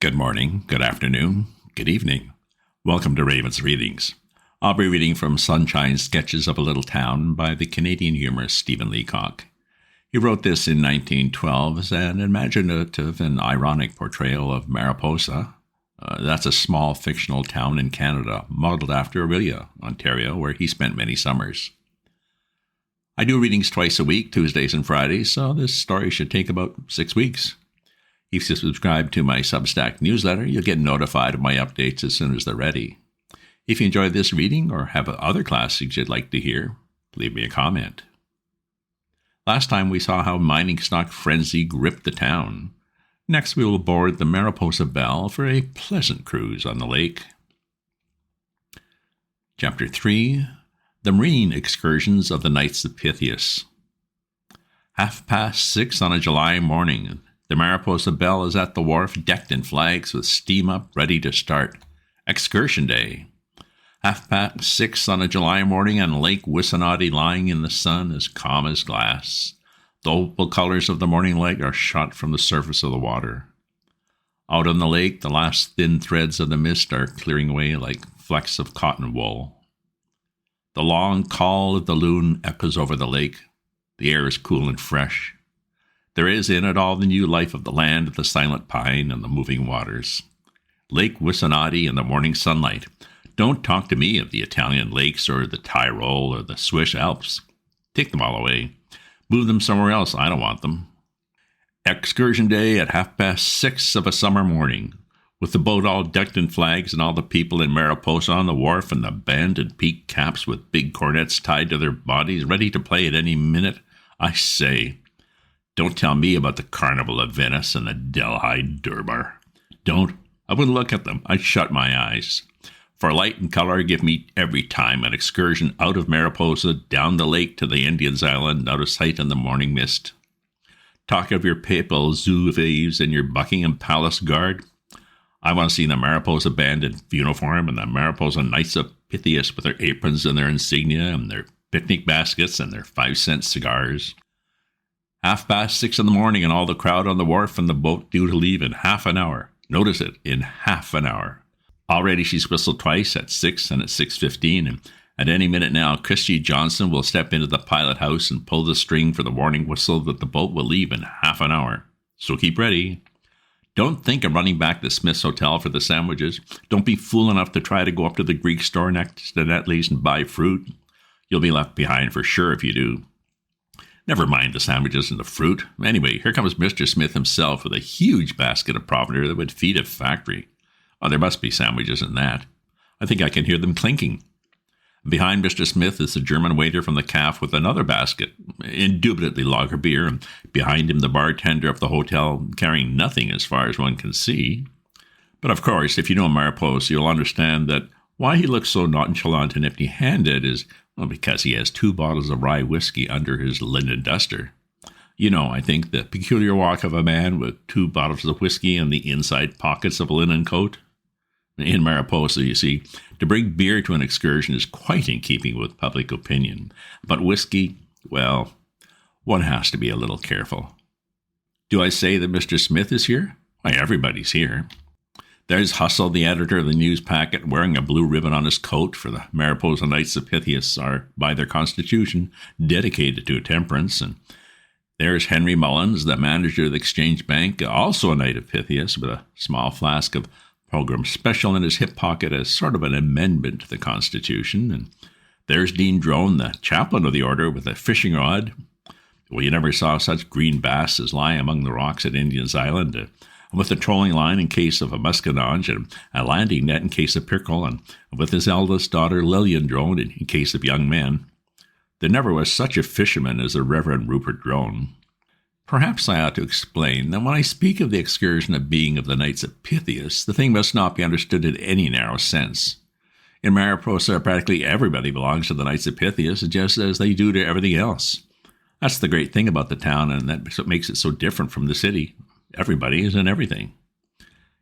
Good morning, good afternoon, good evening. Welcome to Raven's Readings. I'll be reading from Sunshine Sketches of a Little Town by the Canadian humorist Stephen Leacock. He wrote this in 1912 as an imaginative and ironic portrayal of Mariposa. That's a small fictional town in Canada, modeled after Orillia, Ontario, where he spent many summers. I do readings twice a week, Tuesdays and Fridays, so this story should take about 6 weeks. If you subscribe to my Substack newsletter, you'll get notified of my updates as soon as they're ready. If you enjoyed this reading or have other classics you'd like to hear, leave me a comment. Last time we saw how mining stock frenzy gripped the town. Next we will board the Mariposa Belle for a pleasant cruise on the lake. Chapter 3. The Marine Excursions of the Knights of Pythias. 6:30 on a July morning. The Mariposa Belle is at the wharf, decked in flags with steam up, ready to start. Excursion Day. 6:30 on a July morning, and Lake Wissanotti lying in the sun as calm as glass. The opal colors of the morning light are shot from the surface of the water. Out on the lake, the last thin threads of the mist are clearing away like flecks of cotton wool. The long call of the loon echoes over the lake. The air is cool and fresh. There is in it all the new life of the land, the silent pine, and the moving waters. Lake Wissanotti in the morning sunlight. Don't talk to me of the Italian lakes or the Tyrol or the Swiss Alps. Take them all away. Move them somewhere else. I don't want them. Excursion Day at 6:30 of a summer morning, with the boat all decked in flags and all the people in Mariposa on the wharf and the band and peaked caps with big cornets tied to their bodies, ready to play at any minute. I say, don't tell me about the Carnival of Venice and the Delhi Durbar. Don't. I wouldn't look at them. I'd shut my eyes. For light and color, give me every time an excursion out of Mariposa, down the lake to the Indians' Island, out of sight in the morning mist. Talk of your papal Zouaves and your Buckingham Palace Guard. I want to see the Mariposa Band in uniform and the Mariposa Knights of Pythias with their aprons and their insignia and their picnic baskets and their 5-cent cigars. 6:30 in the morning, and all the crowd on the wharf and the boat due to leave in half an hour. Notice it, in half an hour. Already she's whistled twice, at 6 and at 6:15, and at any minute now, Christy Johnson will step into the pilot house and pull the string for the warning whistle that the boat will leave in half an hour. So keep ready. Don't think of running back to Smith's Hotel for the sandwiches. Don't be fool enough to try to go up to the Greek store next to Netley's and buy fruit. You'll be left behind for sure if you do. Never mind the sandwiches and the fruit. Anyway, here comes Mr. Smith himself with a huge basket of provender that would feed a factory. Oh, there must be sandwiches in that. I think I can hear them clinking. Behind Mr. Smith is the German waiter from the caff with another basket, indubitably lager beer, and behind him the bartender of the hotel carrying nothing as far as one can see. But of course, if you know Mariposa, you'll understand that why he looks so nonchalant and empty-handed is, well, because he has 2 bottles of rye whiskey under his linen duster. You know, I think, the peculiar walk of a man with 2 bottles of whiskey in the inside pockets of a linen coat. In Mariposa, you see, to bring beer to an excursion is quite in keeping with public opinion. But whiskey, well, one has to be a little careful. Do I say that Mr. Smith is here? Why, everybody's here. There's Hustle, the editor of the news packet, wearing a blue ribbon on his coat, for the Mariposa Knights of Pythias are, by their constitution, dedicated to temperance. And there's Henry Mullins, the manager of the Exchange Bank, also a Knight of Pythias, with a small flask of Program Special in his hip pocket as sort of an amendment to the Constitution. And there's Dean Drone, the chaplain of the order, with a fishing rod. Well, you never saw such green bass as lie among the rocks at Indians' Island, with a trolling line in case of a muscadonge, and a landing net in case of pickerel, and with his eldest daughter Lillian Drone in case of young men. There never was such a fisherman as the Reverend Rupert Drone. Perhaps I ought to explain that when I speak of the excursion of being of the Knights of Pythias, the thing must not be understood in any narrow sense. In Mariposa, practically everybody belongs to the Knights of Pythias, just as they do to everything else. That's the great thing about the town, and that's what makes it so different from the city. Everybody is in everything.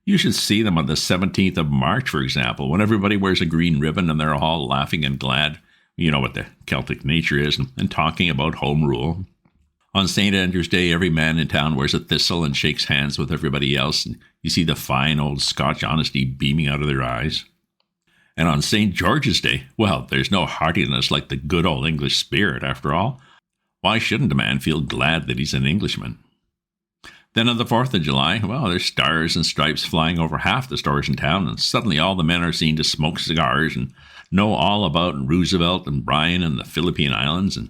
You should see them on the 17th of March, for example, when everybody wears a green ribbon and they're all laughing and glad. You know what the Celtic nature is, and talking about home rule. On St. Andrew's Day, every man in town wears a thistle and shakes hands with everybody else, and you see the fine old Scotch honesty beaming out of their eyes. And on St. George's Day, well, there's no heartiness like the good old English spirit, after all. Why shouldn't a man feel glad that he's an Englishman? Then on the 4th of July, well, there's stars and stripes flying over half the stores in town, and suddenly all the men are seen to smoke cigars and know all about Roosevelt and Bryan and the Philippine Islands. And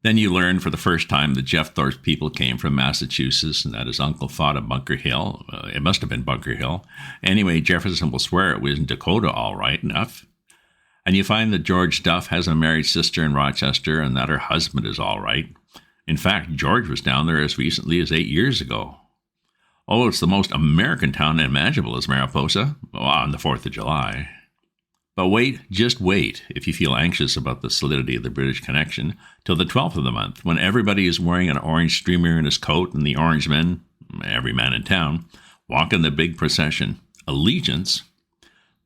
then you learn for the first time that Jeff Thorpe's people came from Massachusetts and that his uncle fought at Bunker Hill. It must have been Bunker Hill. Anyway, Jefferson will swear it was in Dakota all right enough. And you find that George Duff has a married sister in Rochester and that her husband is all right. In fact, George was down there as recently as 8 years ago. Oh, it's the most American town imaginable, is Mariposa, on the 4th of July. But wait, just wait, if you feel anxious about the solidity of the British connection, till the 12th of the month, when everybody is wearing an orange streamer in his coat and the orange men, every man in town, walk in the big procession. Allegiance?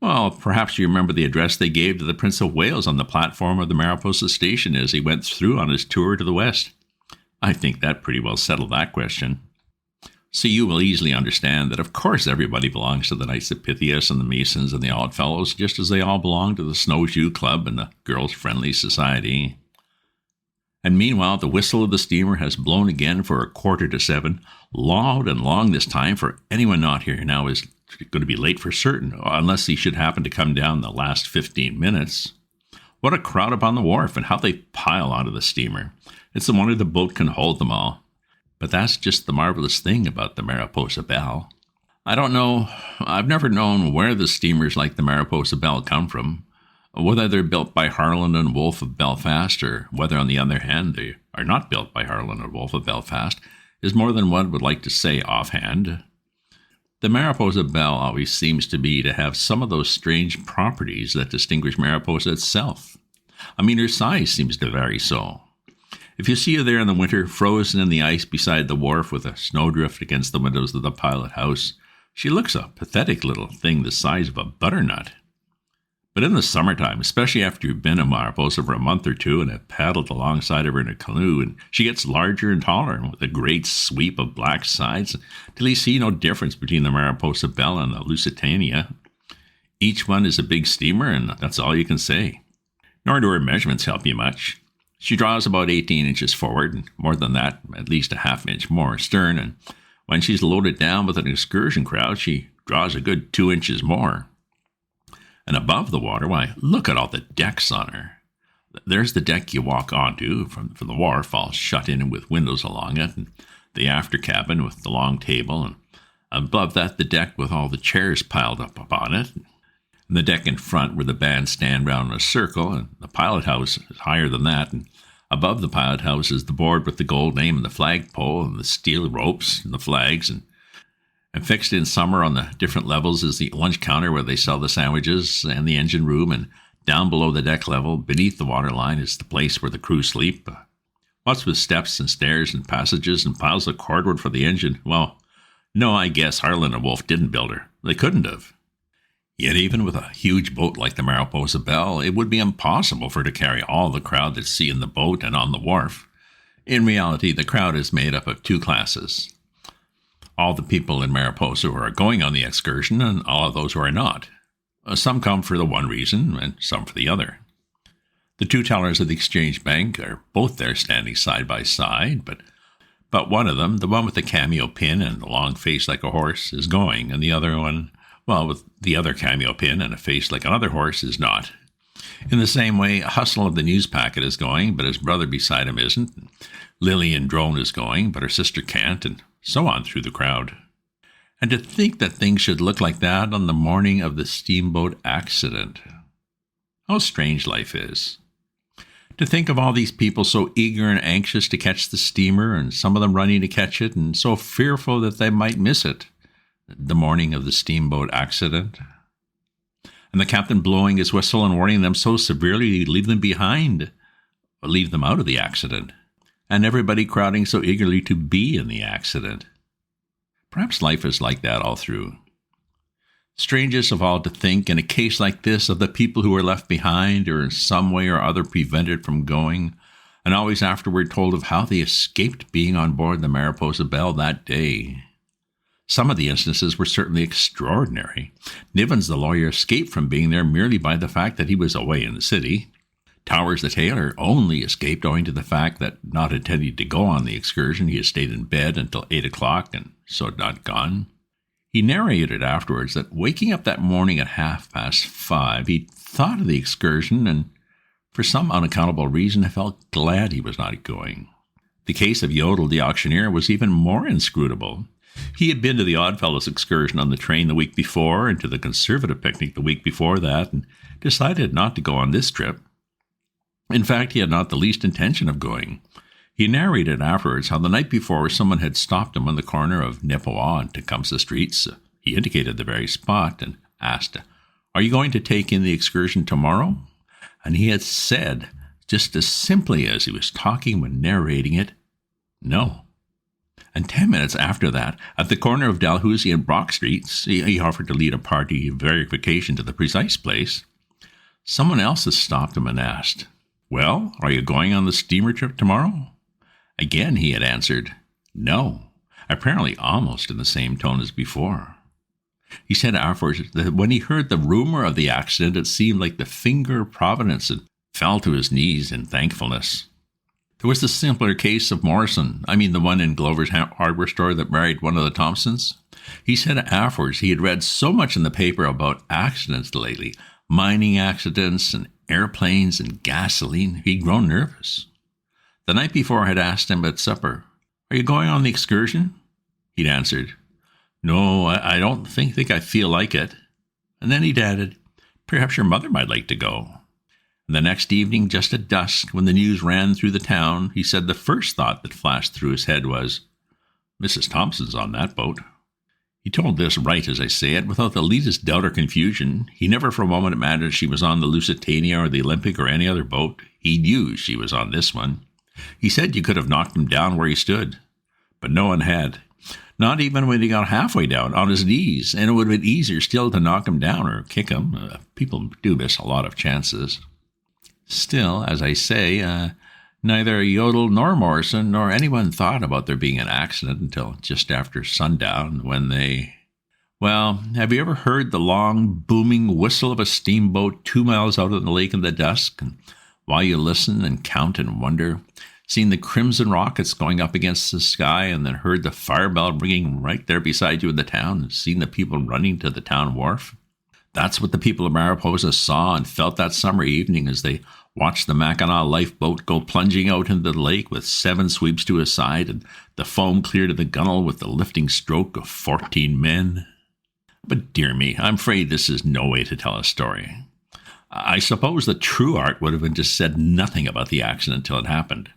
Well, perhaps you remember the address they gave to the Prince of Wales on the platform of the Mariposa station as he went through on his tour to the west. I think that pretty well settled that question. So you will easily understand that of course everybody belongs to the Knights of Pythias and the Masons and the Oddfellows, just as they all belong to the Snowshoe Club and the Girls' Friendly Society. And meanwhile, the whistle of the steamer has blown again for 6:45, loud and long this time, for anyone not here now is going to be late for certain, unless he should happen to come down the last 15 minutes. What a crowd upon the wharf, and how they pile onto the steamer. It's a wonder the boat can hold them all. But that's just the marvelous thing about the Mariposa Belle. I don't know, I've never known where the steamers like the Mariposa Belle come from, whether they're built by Harland and Wolff of Belfast, or whether, on the other hand, they are not built by Harland and Wolff of Belfast, is more than one would like to say offhand. The Mariposa Belle always seems to have some of those strange properties that distinguish Mariposa itself. I mean, her size seems to vary so. If you see her there in the winter, frozen in the ice beside the wharf with a snowdrift against the windows of the pilot house, she looks a pathetic little thing the size of a butternut. But in the summertime, especially after you've been in Mariposa for a month or two and have paddled alongside of her in a canoe, and she gets larger and taller, and with a great sweep of black sides, till you see no difference between the Mariposa Belle and the Lusitania. Each one is a big steamer, and that's all you can say. Nor do her measurements help you much. She draws about 18 inches forward, and more than that, at least a half inch more astern, and when she's loaded down with an excursion crowd, she draws a good 2 inches more. And above the water, why, look at all the decks on her. There's the deck you walk onto from the wharf, all shut in with windows along it, and the after cabin with the long table, and above that the deck with all the chairs piled up upon it, and the deck in front where the band stand round in a circle, and the pilot house is higher than that, and above the pilot house is the board with the gold name and the flagpole and the steel ropes and the flags, and fixed in summer on the different levels is the lunch counter where they sell the sandwiches and the engine room, and down below the deck level, beneath the waterline, is the place where the crew sleep. What's with steps and stairs and passages and piles of cordwood for the engine? Well, no, I guess Harland and Wolff didn't build her. They couldn't have. Yet even with a huge boat like the Mariposa Belle, it would be impossible for her to carry all the crowd that see in the boat and on the wharf. In reality, the crowd is made up of two classes. All the people in Mariposa who are going on the excursion, and all of those who are not. Some come for the one reason, and some for the other. The two tellers of the Exchange Bank are both there standing side by side, but one of them, the one with the cameo pin and the long face like a horse, is going, and the other one, well, with the other cameo pin and a face like another horse, is not. In the same way, Hustle of the news packet is going, but his brother beside him isn't. Lillian Drone is going, but her sister can't, and so on through the crowd. And to think that things should look like that on the morning of the steamboat accident. How strange life is. To think of all these people so eager and anxious to catch the steamer, and some of them running to catch it, and so fearful that they might miss it. The morning of the steamboat accident. And the captain blowing his whistle and warning them so severely to leave them behind, or leave them out of the accident. And everybody crowding so eagerly to be in the accident. Perhaps life is like that all through. Strangest of all to think, in a case like this, of the people who are left behind or in some way or other prevented from going, and always afterward told of how they escaped being on board the Mariposa Belle that day. Some of the instances were certainly extraordinary. Nivens, the lawyer, escaped from being there merely by the fact that he was away in the city. Towers, the tailor, only escaped owing to the fact that, not intending to go on the excursion, he had stayed in bed until 8 o'clock and so had not gone. He narrated afterwards that waking up that morning at 5:30, he thought of the excursion and, for some unaccountable reason, felt glad he was not going. The case of Yodel, the auctioneer, was even more inscrutable. He had been to the Oddfellows excursion on the train the week before and to the Conservative picnic the week before that and decided not to go on this trip. In fact, he had not the least intention of going. He narrated afterwards how the night before someone had stopped him on the corner of Nepoa and Tecumseh Streets. He indicated the very spot and asked, "Are you going to take in the excursion tomorrow?" And he had said, just as simply as he was talking when narrating it, "No." And 10 minutes after that, at the corner of Dalhousie and Brock Streets, he offered to lead a party of verification to the precise place. Someone else had stopped him and asked, "Well, are you going on the steamer trip tomorrow?" Again he had answered, "No," apparently almost in the same tone as before. He said afterwards that when he heard the rumor of the accident, it seemed like the finger of Providence, and fell to his knees in thankfulness. There was the simpler case of Morrison, the one in Glover's hardware store that married one of the Thompsons. He said afterwards he had read so much in the paper about accidents lately, mining accidents and airplanes and gasoline, he'd grown nervous. The night before I had asked him at supper, "Are you going on the excursion?" He'd answered, "No, I don't think I feel like it." And then he'd added, "Perhaps your mother might like to go." And the next evening, just at dusk, when the news ran through the town, he said the first thought that flashed through his head was, "Mrs. Thompson's on that boat." He told this right as I say it, without the least doubt or confusion. He never for a moment imagined she was on the Lusitania or the Olympic or any other boat. He knew she was on this one. He said you could have knocked him down where he stood, but no one had. Not even when he got halfway down, on his knees, and it would have been easier still to knock him down or kick him. People do miss a lot of chances. Still, as I say, neither Yodel nor Morrison nor anyone thought about there being an accident until just after sundown, when they... Well, have you ever heard the long, booming whistle of a steamboat 2 miles out on the lake in the dusk? And while you listen and count and wonder, seen the crimson rockets going up against the sky, and then heard the fire bell ringing right there beside you in the town, and seen the people running to the town wharf? That's what the people of Mariposa saw and felt that summer evening as they watched the Mackinac lifeboat go plunging out into the lake with 7 sweeps to his side and the foam clear to the gunwale with the lifting stroke of 14 men. But dear me, I'm afraid this is no way to tell a story. I suppose the true art would have been just said nothing about the accident until it happened.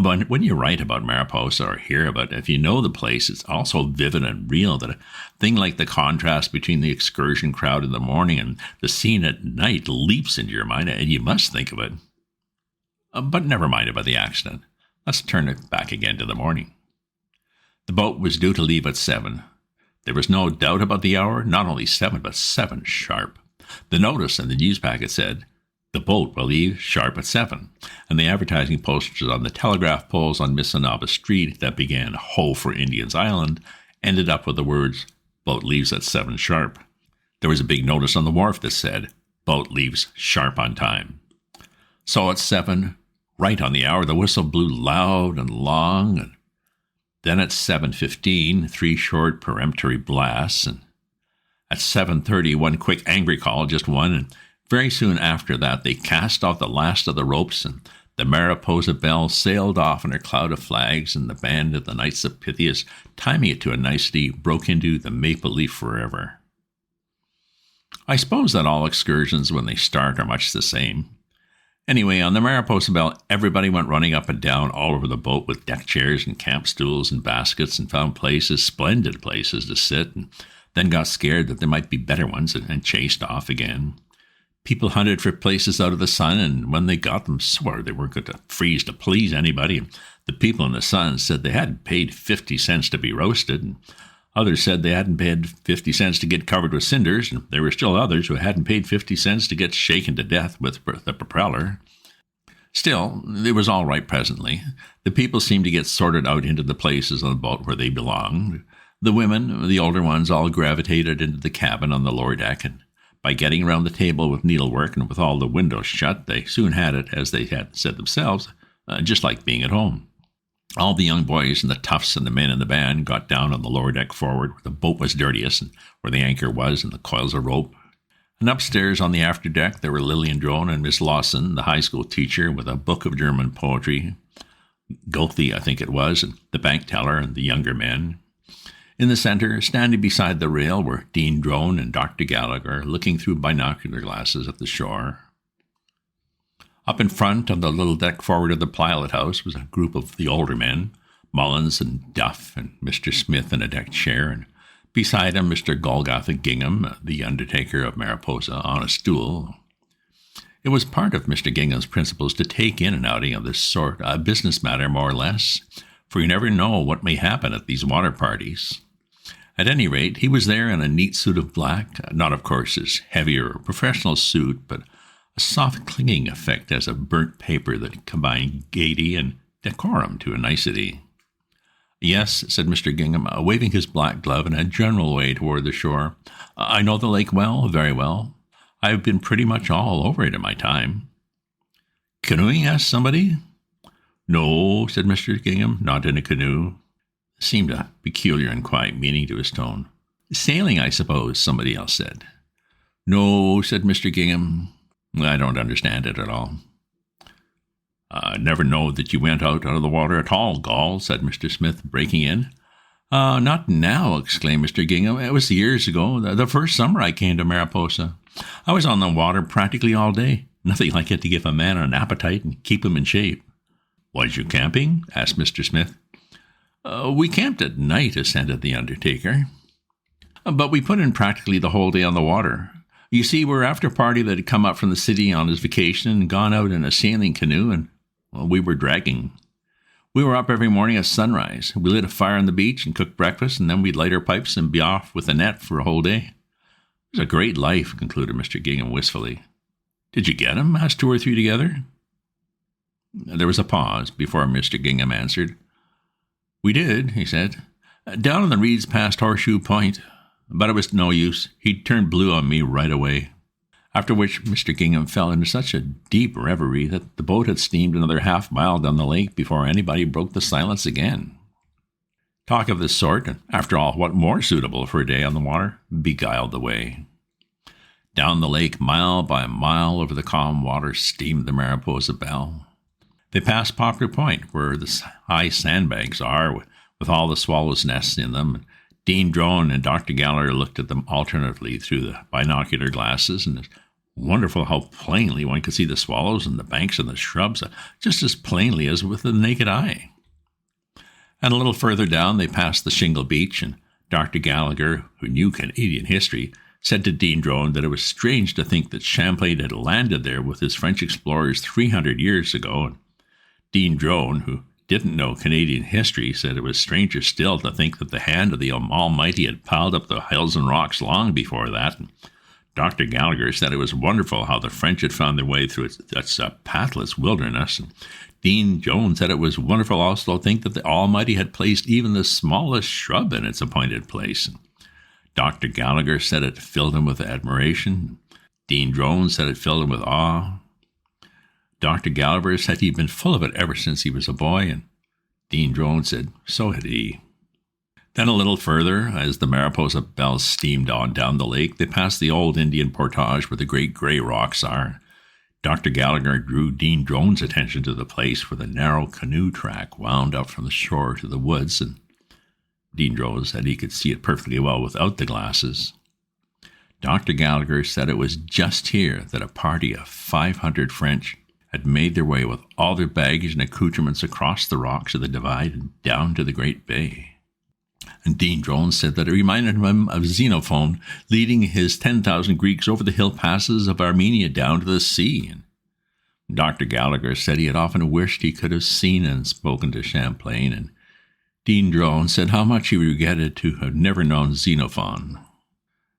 But when you write about Mariposa or hear about it, if you know the place, it's all so vivid and real that a thing like the contrast between the excursion crowd in the morning and the scene at night leaps into your mind, and you must think of it. But never mind about the accident. Let's turn it back again to the morning. The boat was due to leave at 7. There was no doubt about the hour, not only 7, but 7 sharp. The notice in the news packet said, "The boat will leave sharp at 7, and the advertising posters on the telegraph poles on Missinaba Street that began "Ho for Indians Island" ended up with the words, "Boat leaves at 7 sharp." There was a big notice on the wharf that said, "Boat leaves sharp on time." So at 7, right on the hour, the whistle blew loud and long, and then at 7:15, 3 short peremptory blasts, and at 7:30, 1 quick angry call, just one, and very soon after that, they cast off the last of the ropes, and the Mariposa Belle sailed off in her cloud of flags, and the band of the Knights of Pythias, timing it to a nicety, broke into the Maple Leaf Forever. I suppose that all excursions, when they start, are much the same. Anyway, on the Mariposa Belle, everybody went running up and down all over the boat with deck chairs and camp stools and baskets, and found places, splendid places to sit, and then got scared that there might be better ones and chased off again. People hunted for places out of the sun, and when they got them, swore they weren't going to freeze to please anybody. The people in the sun said they hadn't paid 50 cents to be roasted, and others said they hadn't paid 50 cents to get covered with cinders, and there were still others who hadn't paid 50 cents to get shaken to death with the propeller. Still, it was all right presently. The people seemed to get sorted out into the places on the boat where they belonged. The women, the older ones, all gravitated into the cabin on the lower deck, and by getting around the table with needlework and with all the windows shut, they soon had it, as they had said themselves, just like being at home. All the young boys and the toughs and the men in the band got down on the lower deck forward, where the boat was dirtiest and where the anchor was and the coils of rope. And upstairs on the after deck, there were Lillian Drone and Miss Lawson, the high school teacher, with a book of German poetry, Goethe, I think it was, and the bank teller and the younger men. In the center, standing beside the rail, were Dean Drone and Dr. Gallagher, looking through binocular glasses at the shore. Up in front, on the little deck forward of the pilot house, was a group of the older men, Mullins and Duff and Mr. Smith in a deck chair, and beside him Mr. Golgotha Gingham, the undertaker of Mariposa, on a stool. It was part of Mr. Gingham's principles to take in an outing of this sort, a business matter more or less, for you never know what may happen at these water parties. At any rate, he was there in a neat suit of black, not of course his heavier professional suit, but a soft clinging effect as of burnt paper that combined gaiety and decorum to a nicety. "Yes," said Mr. Gingham, waving his black glove in a general way toward the shore. "I know the lake well, very well. I've been pretty much all over it in my time." "Canoeing?" asked somebody. "No," said Mr. Gingham, "not in a canoe." Seemed a peculiar and quiet meaning to his tone. "Sailing, I suppose," somebody else said. "No," said Mr. Gingham. "I don't understand it at all." "I never know that you went out of the water at all, Gall," said Mr. Smith, breaking in. "Not now," exclaimed Mr. Gingham. "It was years ago, the first summer I came to Mariposa. I was on the water practically all day. Nothing like it to give a man an appetite and keep him in shape." "Was you camping?" asked Mr. Smith. "We camped at night," assented the undertaker. "But we put in practically the whole day on the water. You see, we're after a party that had come up from the city on his vacation and gone out in a sailing canoe, and we were dragging. We were up every morning at sunrise. We lit a fire on the beach and cooked breakfast, and then we'd light our pipes and be off with a net for a whole day. It was a great life," concluded Mr. Gingham wistfully. "Did you get him?" asked two or three together. There was a pause before Mr. Gingham answered. "We did," he said. "Down on the reeds past Horseshoe Point. But it was no use. He turned blue on me right away." After which Mr. Gingham fell into such a deep reverie that the boat had steamed another half-mile down the lake before anybody broke the silence again. Talk of this sort, and after all, what more suitable for a day on the water, beguiled the way. Down the lake, mile by mile over the calm water, steamed the Mariposa Belle. They passed Poplar Point, where the high sandbanks are, with all the swallows' nests in them. Dean Drone and Dr. Gallagher looked at them alternately through the binocular glasses, and it's wonderful how plainly one could see the swallows and the banks and the shrubs, just as plainly as with the naked eye. And a little further down, they passed the shingle beach, and Dr. Gallagher, who knew Canadian history, said to Dean Drone that it was strange to think that Champlain had landed there with his French explorers 300 years ago. And Dean Drone, who didn't know Canadian history, said it was stranger still to think that the hand of the Almighty had piled up the hills and rocks long before that. And Dr. Gallagher said it was wonderful how the French had found their way through its pathless wilderness. And Dean Jones said it was wonderful also to think that the Almighty had placed even the smallest shrub in its appointed place. And Dr. Gallagher said it filled him with admiration. Dean Jones said it filled him with awe. Dr. Gallagher said he'd been full of it ever since he was a boy, and Dean Drone said so had he. Then a little further, as the Mariposa Belle steamed on down the lake, they passed the old Indian portage where the great gray rocks are. Dr. Gallagher drew Dean Drone's attention to the place where the narrow canoe track wound up from the shore to the woods, and Dean Drone said he could see it perfectly well without the glasses. Dr. Gallagher said it was just here that a party of 500 French had made their way with all their baggage and accoutrements across the rocks of the divide and down to the Great Bay. And Dean Drone said that it reminded him of Xenophon leading his 10,000 Greeks over the hill passes of Armenia down to the sea. And Dr. Gallagher said he had often wished he could have seen and spoken to Champlain, and Dean Drone said how much he regretted to have never known Xenophon.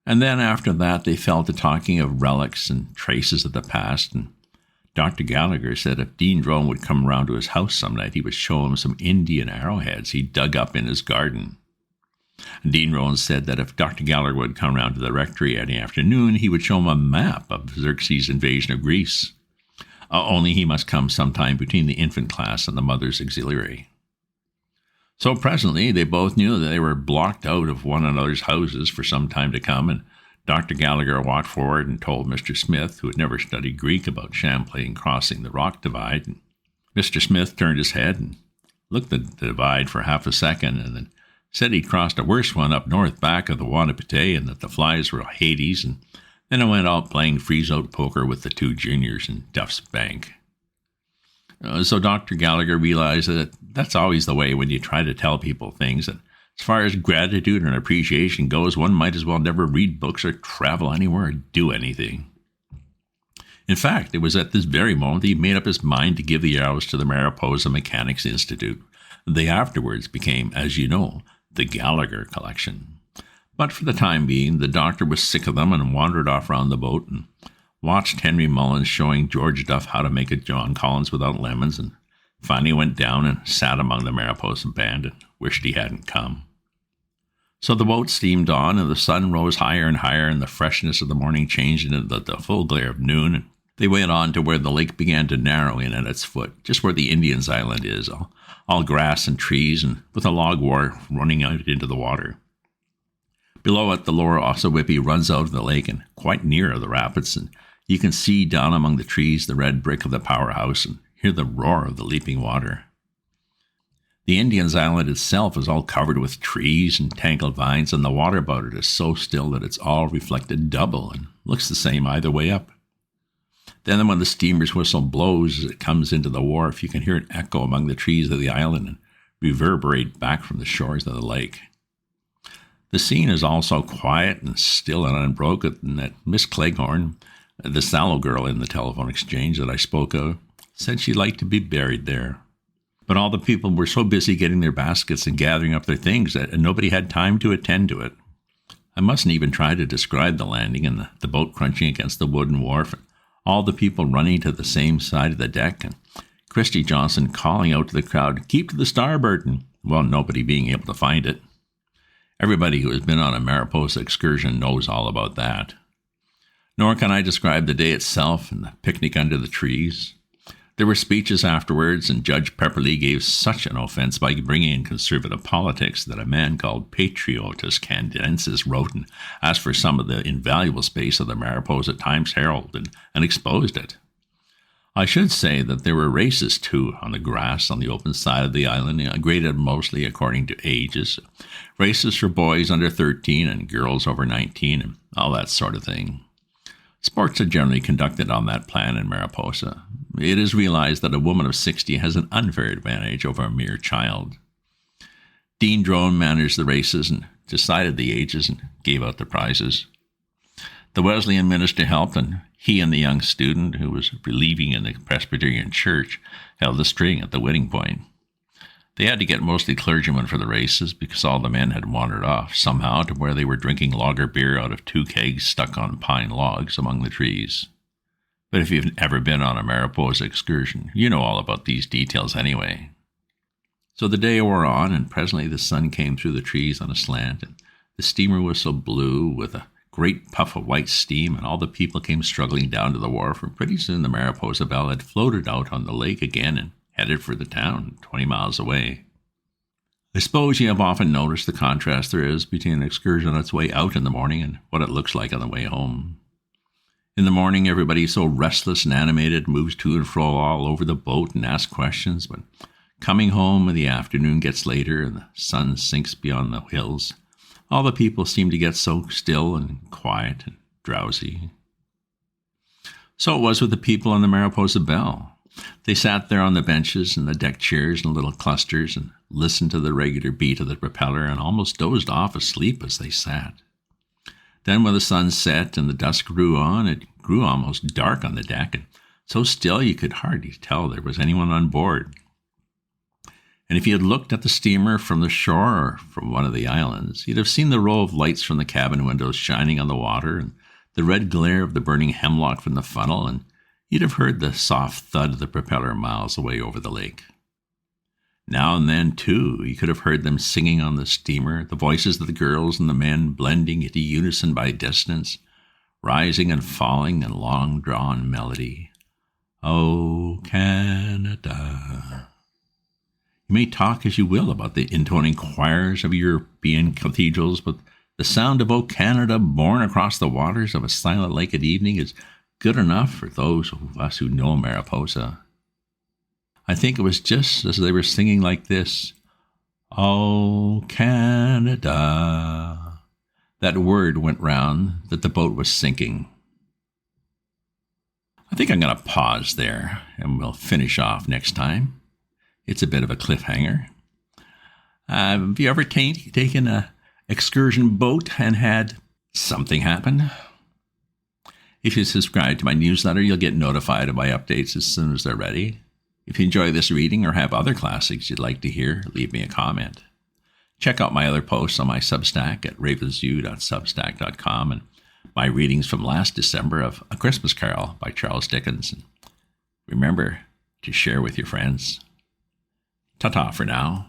And then after that they fell to talking of relics and traces of the past, and Dr. Gallagher said if Dean Drone would come round to his house some night, he would show him some Indian arrowheads he dug up in his garden. Dean Drone said that if Dr. Gallagher would come round to the rectory any afternoon, he would show him a map of Xerxes' invasion of Greece. Only he must come sometime between the infant class and the mother's auxiliary. So presently they both knew that they were blocked out of one another's houses for some time to come, and Dr. Gallagher walked forward and told Mr. Smith, who had never studied Greek, about Champlain crossing the rock divide. And Mr. Smith turned his head and looked at the divide for half a second, and then said he'd crossed a worse one up north back of the Wahnapitae, and that the flies were Hades, and then I went out playing freeze-out poker with the two juniors in Duff's Bank. So Dr. Gallagher realized that that's always the way when you try to tell people things, that as far as gratitude and appreciation goes, one might as well never read books or travel anywhere or do anything. In fact, it was at this very moment that he made up his mind to give the arrows to the Mariposa Mechanics Institute. They afterwards became, as you know, the Gallagher Collection. But for the time being, the doctor was sick of them and wandered off round the boat and watched Henry Mullins showing George Duff how to make a John Collins without lemons, and finally went down and sat among the Mariposa band and wished he hadn't come. So the boat steamed on, and the sun rose higher and higher, and the freshness of the morning changed into the full glare of noon, and they went on to where the lake began to narrow in at its foot, just where the Indians' Island is, all grass and trees, and with a log wharf running out into the water. Below it, the lower Ossawippi runs out of the lake and quite near the rapids, and you can see down among the trees the red brick of the powerhouse and hear the roar of the leaping water. The Indians' Island itself is all covered with trees and tangled vines, and the water about it is so still that it's all reflected double and looks the same either way up. Then when the steamer's whistle blows as it comes into the wharf, you can hear it echo among the trees of the island and reverberate back from the shores of the lake. The scene is all so quiet and still and unbroken that Miss Cleghorn, the sallow girl in the telephone exchange that I spoke of, said she'd like to be buried there. But all the people were so busy getting their baskets and gathering up their things that nobody had time to attend to it. I mustn't even try to describe the landing and the boat crunching against the wooden wharf, and all the people running to the same side of the deck, and Christy Johnson calling out to the crowd, "Keep to the starboard," and, well, nobody being able to find it. Everybody who has been on a Mariposa excursion knows all about that. Nor can I describe the day itself and the picnic under the trees. There were speeches afterwards, and Judge Pepperleigh gave such an offense by bringing in conservative politics that a man called Patriotus Candensis wrote and asked for some of the invaluable space of the Mariposa Times-Herald and exposed it. I should say that there were races, too, on the grass on the open side of the island, graded mostly according to ages. Races for boys under 13 and girls over 19 and all that sort of thing. Sports are generally conducted on that plan in Mariposa. It is realized that a woman of 60 has an unfair advantage over a mere child. Dean Drone managed the races and decided the ages and gave out the prizes. The Wesleyan minister helped, and he and the young student, who was relieving in the Presbyterian church, held the string at the winning point. They had to get mostly clergymen for the races because all the men had wandered off somehow to where they were drinking lager beer out of 2 kegs stuck on pine logs among the trees. But if you've ever been on a Mariposa excursion, you know all about these details anyway. So the day wore on, and presently the sun came through the trees on a slant, and the steamer whistle blew with a great puff of white steam, and all the people came struggling down to the wharf, and pretty soon the Mariposa Belle had floated out on the lake again and headed for the town 20 miles away. I suppose you have often noticed the contrast there is between an excursion on its way out in the morning and what it looks like on the way home. In the morning, everybody so restless and animated moves to and fro all over the boat and asks questions, but coming home when the afternoon gets later and the sun sinks beyond the hills, all the people seem to get so still and quiet and drowsy. So it was with the people on the Mariposa Belle. They sat there on the benches and the deck chairs in little clusters and listened to the regular beat of the propeller and almost dozed off asleep as they sat. Then when the sun set and the dusk grew on, it grew almost dark on the deck, and so still you could hardly tell there was anyone on board. And if you had looked at the steamer from the shore or from one of the islands, you'd have seen the row of lights from the cabin windows shining on the water and the red glare of the burning hemlock from the funnel, and you'd have heard the soft thud of the propeller miles away over the lake. Now and then, too, you could have heard them singing on the steamer, the voices of the girls and the men blending into unison by distance, rising and falling in long-drawn melody. Oh, Canada. You may talk as you will about the intoning choirs of European cathedrals, but the sound of O Canada borne across the waters of a silent lake at evening is good enough for those of us who know Mariposa. I think it was just as they were singing like this, O Canada, that word went round that the boat was sinking. I think I'm going to pause there, and we'll finish off next time. It's a bit of a cliffhanger. Have you ever taken an excursion boat and had something happen? If you subscribe to my newsletter, you'll get notified of my updates as soon as they're ready. If you enjoy this reading or have other classics you'd like to hear, leave me a comment. Check out my other posts on my Substack at ravensview.substack.com and my readings from last December of A Christmas Carol by Charles Dickens. And remember to share with your friends. Ta-ta for now.